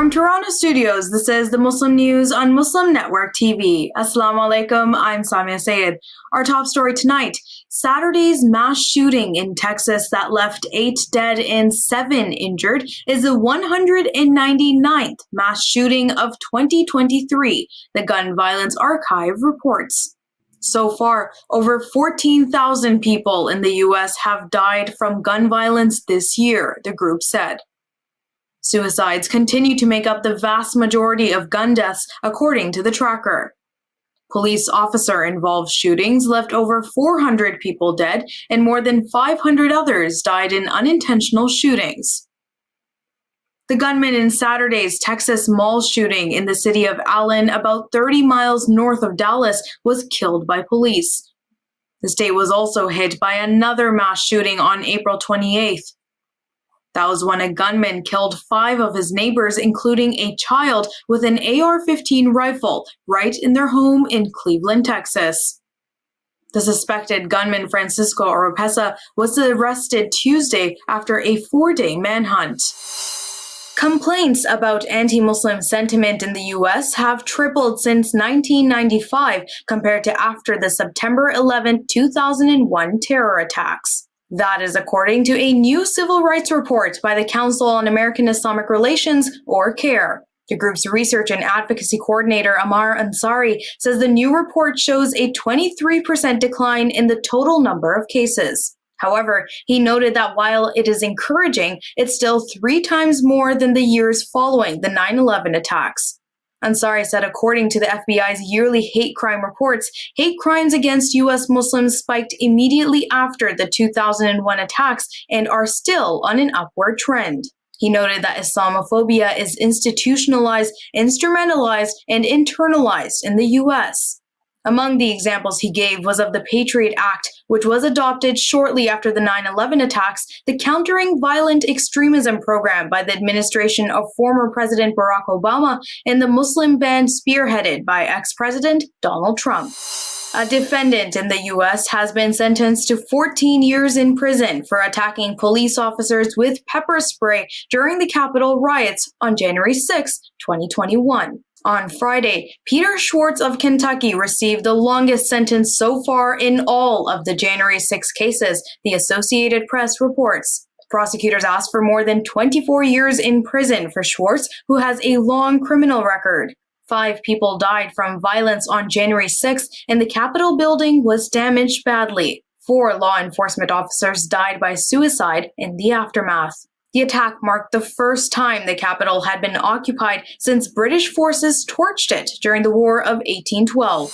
From Toronto studios, this is the Muslim News on Muslim Network TV. Assalamu alaikum, I'm Saamiyah Syed. Our top story tonight, Saturday's mass shooting in Texas that left 8 dead and 7 injured is the 199th mass shooting of 2023, the Gun Violence Archive reports. So far, over 14,000 people in the U.S. have died from gun violence this year, the group said. Suicides continue to make up the vast majority of gun deaths, according to the tracker. Police officer-involved shootings left over 400 people dead, and more than 500 others died in unintentional shootings. The gunman in Saturday's Texas mall shooting in the city of Allen, about 30 miles north of Dallas, was killed by police. The state was also hit by another mass shooting on April 28th. That was when a gunman killed 5 of his neighbors, including a child, with an AR-15 rifle right in their home in Cleveland, Texas. The suspected gunman, Francisco Oropesa, was arrested Tuesday after a 4-day manhunt. Complaints about anti-Muslim sentiment in the U.S. have tripled since 1995 compared to after the September 11, 2001 terror attacks. That is according to a new civil rights report by the Council on American Islamic Relations, or CAIR. The group's research and advocacy coordinator, Amar Ansari, says the new report shows a 23% decline in the total number of cases. However, he noted that while it is encouraging, it's still 3 times more than the years following the 9/11 attacks. Ansari said according to the FBI's yearly hate crime reports, hate crimes against U.S. Muslims spiked immediately after the 2001 attacks and are still on an upward trend. He noted that Islamophobia is institutionalized, instrumentalized, and internalized in the U.S. Among the examples he gave was of the Patriot Act, which was adopted shortly after the 9/11 attacks, the Countering Violent Extremism program by the administration of former President Barack Obama, and the Muslim ban spearheaded by ex-President Donald Trump. A defendant in the U.S. has been sentenced to 14 years in prison for attacking police officers with pepper spray during the Capitol riots on January 6, 2021. On Friday, Peter Schwartz of Kentucky received the longest sentence so far in all of the January 6 cases, the Associated Press reports. Prosecutors asked for more than 24 years in prison for Schwartz, who has a long criminal record. 5 people died from violence on January 6, and the Capitol building was damaged badly. 4 law enforcement officers died by suicide in the aftermath. The attack marked the first time the Capitol had been occupied since British forces torched it during the War of 1812.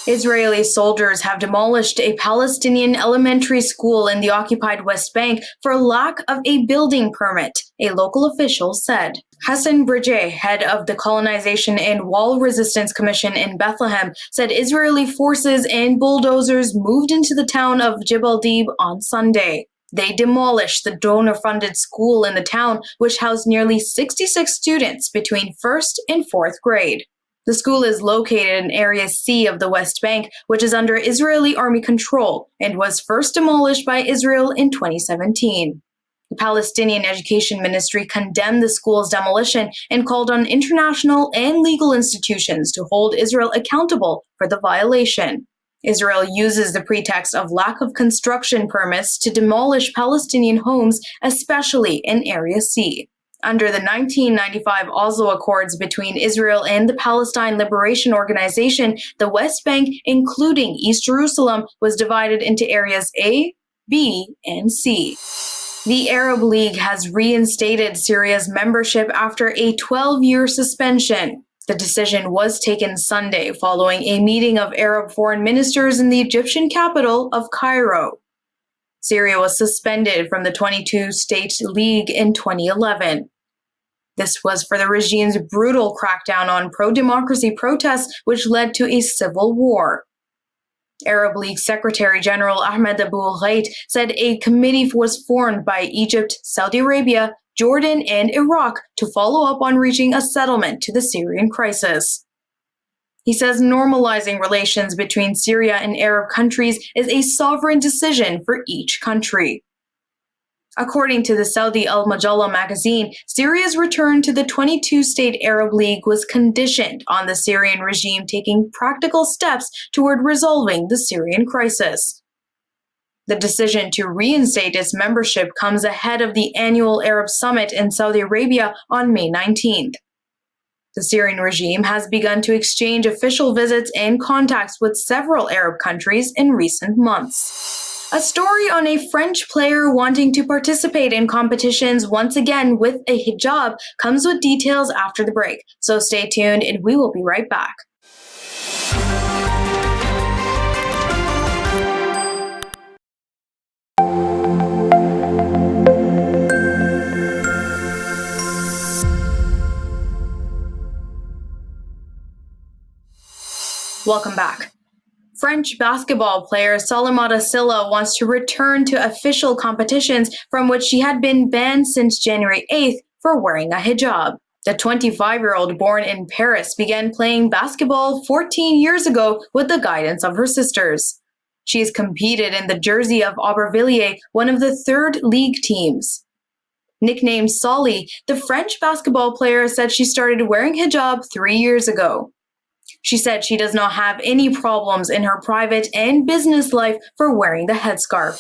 Israeli soldiers have demolished a Palestinian elementary school in the occupied West Bank for lack of a building permit, a local official said. Hassan Bridget, head of the Colonization and Wall Resistance Commission in Bethlehem, said Israeli forces and bulldozers moved into the town of Jebel Deeb on Sunday. They demolished the donor-funded school in the town, which housed nearly 66 students between 1st and 4th grade. The school is located in Area C of the West Bank, which is under Israeli army control, and was first demolished by Israel in 2017. The Palestinian Education Ministry condemned the school's demolition and called on international and legal institutions to hold Israel accountable for the violation. Israel uses the pretext of lack of construction permits to demolish Palestinian homes, especially in Area C. Under the 1995 Oslo Accords between Israel and the Palestine Liberation Organization, the West Bank, including East Jerusalem, was divided into areas A, B, and C. The Arab League has reinstated Syria's membership after a 12-year suspension. The decision was taken Sunday following a meeting of Arab foreign ministers in the Egyptian capital of Cairo. Syria was suspended from the 22-state league in 2011. This was for the regime's brutal crackdown on pro-democracy protests, which led to a civil war. Arab League Secretary General Ahmed Abu Ghait said a committee was formed by Egypt, Saudi Arabia, Jordan, and Iraq to follow up on reaching a settlement to the Syrian crisis. He says normalizing relations between Syria and Arab countries is a sovereign decision for each country. According to the Saudi Al-Majalla magazine, Syria's return to the 22-state Arab League was conditioned on the Syrian regime taking practical steps toward resolving the Syrian crisis. The decision to reinstate its membership comes ahead of the annual Arab Summit in Saudi Arabia on May 19th. The Syrian regime has begun to exchange official visits and contacts with several Arab countries in recent months. A story on a French player wanting to participate in competitions once again with a hijab comes with details after the break, so stay tuned and we will be right back. Welcome back. French basketball player Salamata Sylla wants to return to official competitions from which she had been banned since January 8th for wearing a hijab. The 25-year-old born in Paris began playing basketball 14 years ago with the guidance of her sisters. She has competed in the jersey of Aubervilliers, one of the third league teams. Nicknamed Solly, the French basketball player said she started wearing hijab 3 years ago. She said she does not have any problems in her private and business life for wearing the headscarf.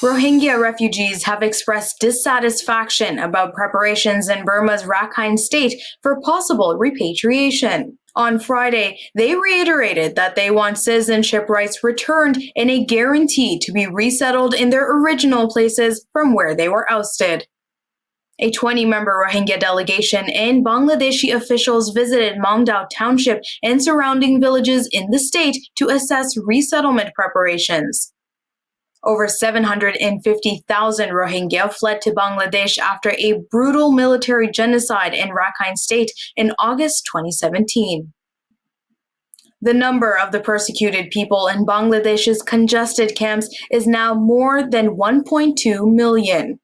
Rohingya refugees have expressed dissatisfaction about preparations in Burma's Rakhine state for possible repatriation. On Friday, they reiterated that they want citizenship rights returned and a guarantee to be resettled in their original places from where they were ousted. A 20-member Rohingya delegation and Bangladeshi officials visited Mongdao Township and surrounding villages in the state to assess resettlement preparations. Over 750,000 Rohingya fled to Bangladesh after a brutal military genocide in Rakhine State in August 2017. The number of the persecuted people in Bangladesh's congested camps is now more than 1.2 million.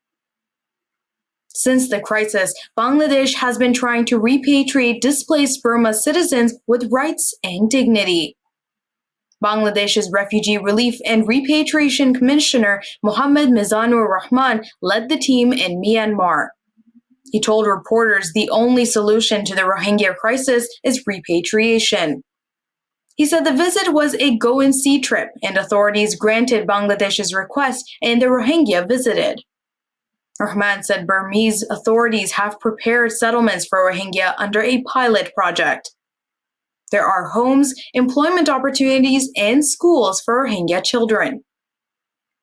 Since the crisis, Bangladesh has been trying to repatriate displaced Burma citizens with rights and dignity. Bangladesh's Refugee Relief and Repatriation Commissioner Mohammed Mizanur Rahman led the team in Myanmar. He told reporters the only solution to the Rohingya crisis is repatriation. He said the visit was a go-and-see trip, and authorities granted Bangladesh's request and the Rohingya visited. Rahman said Burmese authorities have prepared settlements for Rohingya under a pilot project. There are homes, employment opportunities, and schools for Rohingya children.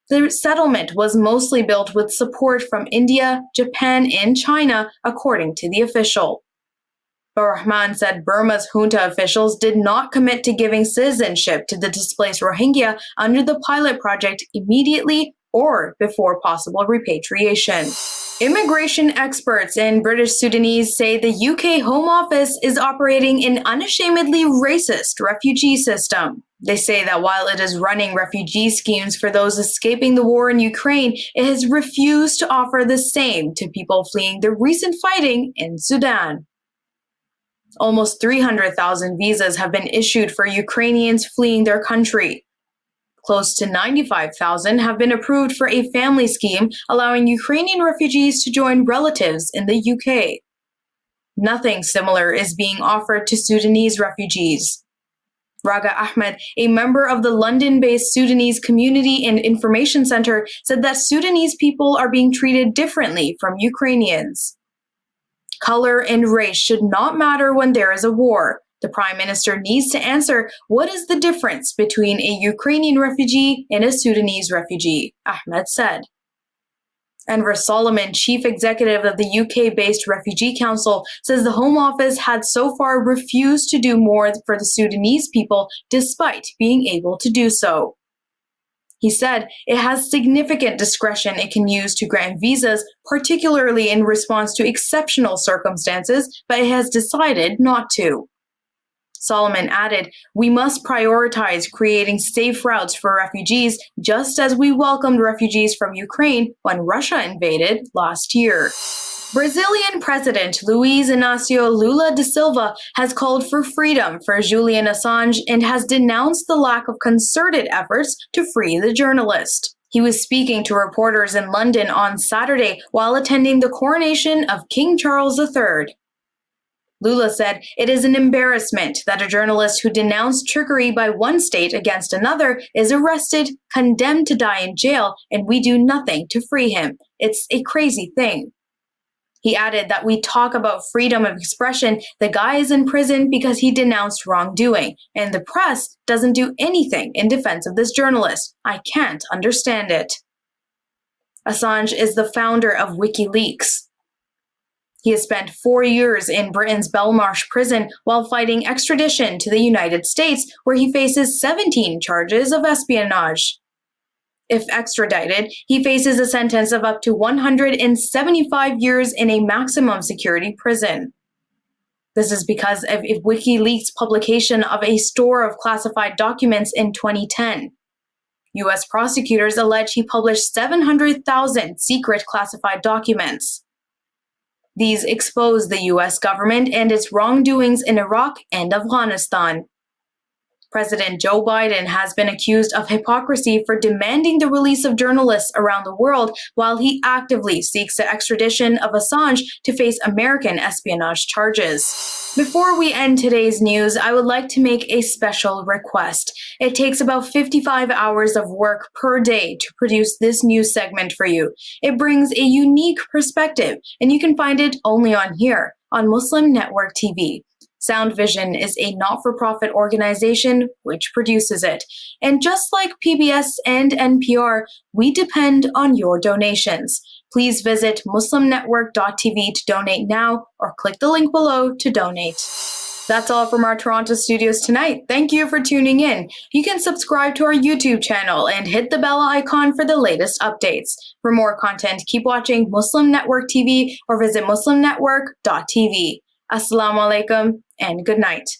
The settlement was mostly built with support from India, Japan, and China, according to the official. But Rahman said Burma's junta officials did not commit to giving citizenship to the displaced Rohingya under the pilot project immediately or before possible repatriation. Immigration experts in British Sudanese say the UK Home Office is operating an unashamedly racist refugee system. They say that while it is running refugee schemes for those escaping the war in Ukraine, it has refused to offer the same to people fleeing the recent fighting in Sudan. Almost 300,000 visas have been issued for Ukrainians fleeing their country. Close to 95,000 have been approved for a family scheme allowing Ukrainian refugees to join relatives in the UK. Nothing similar is being offered to Sudanese refugees. Raga Ahmed, a member of the London-based Sudanese Community and Information Center, said that Sudanese people are being treated differently from Ukrainians. Color and race should not matter when there is a war. The Prime Minister needs to answer what is the difference between a Ukrainian refugee and a Sudanese refugee, Ahmed said. Anwar Solomon, chief executive of the UK-based Refugee Council, says the Home Office had so far refused to do more for the Sudanese people despite being able to do so. He said it has significant discretion it can use to grant visas, particularly in response to exceptional circumstances, but it has decided not to. Solomon added, "We must prioritize creating safe routes for refugees, just as we welcomed refugees from Ukraine when Russia invaded last year." Brazilian President Luiz Inácio Lula da Silva has called for freedom for Julian Assange and has denounced the lack of concerted efforts to free the journalist. He was speaking to reporters in London on Saturday while attending the coronation of King Charles III. Lula said, "It is an embarrassment that a journalist who denounced trickery by one state against another is arrested, condemned to die in jail, and we do nothing to free him. It's a crazy thing." He added that we talk about freedom of expression. The guy is in prison because he denounced wrongdoing, and the press doesn't do anything in defense of this journalist. I can't understand it. Assange is the founder of WikiLeaks. He has spent 4 years in Britain's Belmarsh prison while fighting extradition to the United States, where he faces 17 charges of espionage. If extradited, he faces a sentence of up to 175 years in a maximum security prison. This is because of WikiLeaks' publication of a store of classified documents in 2010. U.S. prosecutors allege he published 700,000 secret classified documents. These expose the U.S. government and its wrongdoings in Iraq and Afghanistan. President Joe Biden has been accused of hypocrisy for demanding the release of journalists around the world while he actively seeks the extradition of Assange to face American espionage charges. Before we end today's news, I would like to make a special request. It takes about 55 hours of work per day to produce this news segment for you. It brings a unique perspective, and you can find it only on here, on Muslim Network TV. Sound Vision is a not-for-profit organization which produces it. And just like PBS and NPR, we depend on your donations. Please visit muslimnetwork.tv to donate now or click the link below to donate. That's all from our Toronto studios tonight. Thank you for tuning in. You can subscribe to our YouTube channel and hit the bell icon for the latest updates. For more content, keep watching Muslim Network TV or visit muslimnetwork.tv. Assalamu alaikum and good night.